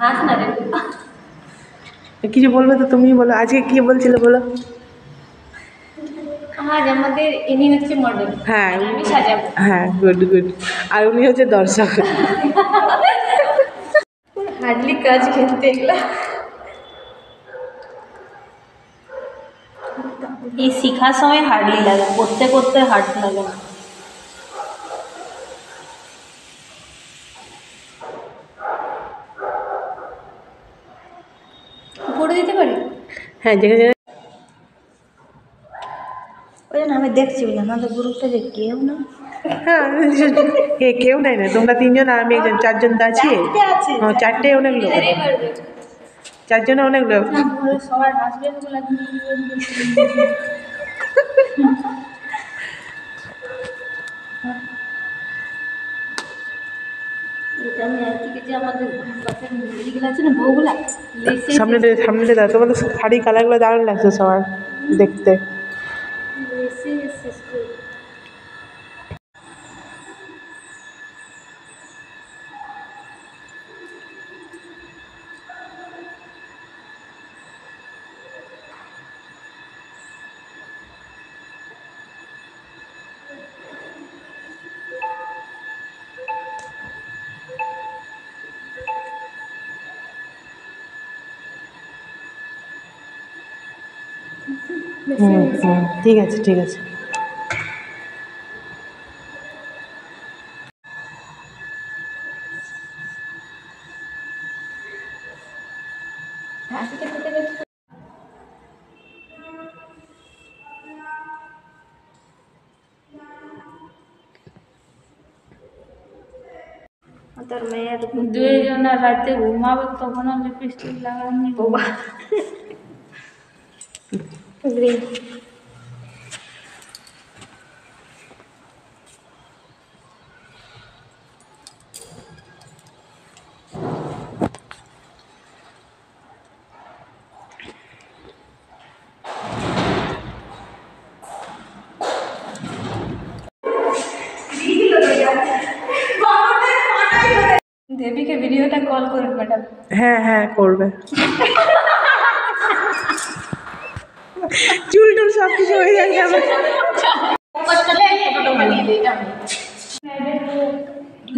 হাস না রে। কিছু বলবে তো তুমি বলো, আজকে কি বলছিলে বলো। আজ আমাদের ইনি হচ্ছে মডেল, হ্যাঁ আমি সাজাবো। হ্যাঁ, গুড গুড। আর উনি হচ্ছে দর্শক। হার্ডলি কাজ খেলতে এগুলা। এই শেখার সময় হার্ডলি লাগে, করতে করতে হার্ড লাগে না। করে দিতে পারি। হ্যাঁ, যেখানে যেখানে ওই জন্য আমি দেখছি বলে আমাদের গ্রুপটা যে কেউ না। হ্যাঁ, কেউ নাই না, তোমরা তিনজন আর আমি একজন, চারজন তো আছি। হ্যাঁ, চারটে অনেক লোক, চারজনে অনেক লোক। সবার হাজবেন্ড গুলো সামনে সামনে দাও, তোমাদের শাড়ি কালারগুলো দারুণ লাগছে সবার দেখতে। হুম হুম, ঠিক আছে ঠিক আছে। তোর মেয়ের দুইজনা রাতে ঘুমাবে তখন লিপস্টিক লাগানি বাবা। দেবীকে ভিডিওটা কল করুন ম্যাডাম। হ্যাঁ হ্যাঁ, করবে। চুল টুল সব কিছু হয়ে যাবে।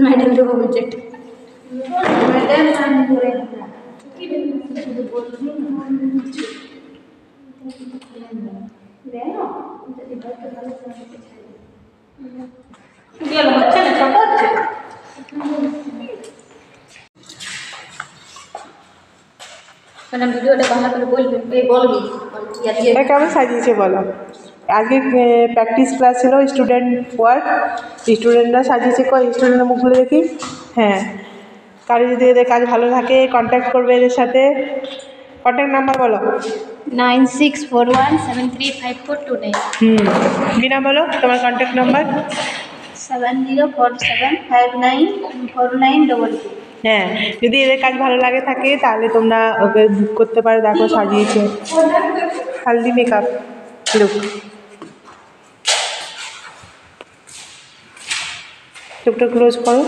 ম্যাডাম দেবো বুঝেট হচ্ছে না, ছোট হচ্ছে। ম্যাডাম ভিডিওটা ভালো করে বলবি এটা কেমন সাজিয়েছে বলো। আজকে প্র্যাকটিস ক্লাস ছিল, স্টুডেন্ট ওয়ার্ক, স্টুডেন্টরা সাজিয়েছে। স্টুডেন্টের মুখগুলো দেখি। হ্যাঁ, কারো যদি এদের কাজ ভালো থাকে কন্ট্যাক্ট করবে এদের সাথে। কন্ট্যাক্ট নাম্বার বলো। 9641735429। বিনা বলো তোমার কন্ট্যাক্ট নাম্বার। 7047594922। হ্যাঁ, যদি এদের কাজ ভালো লাগে থাকে তাহলে তোমরা ওকে বুক করতে পারো। দেখো সাজিয়েছে, হালদি মেকআপ লুক। টুকটা ক্লোজ করো।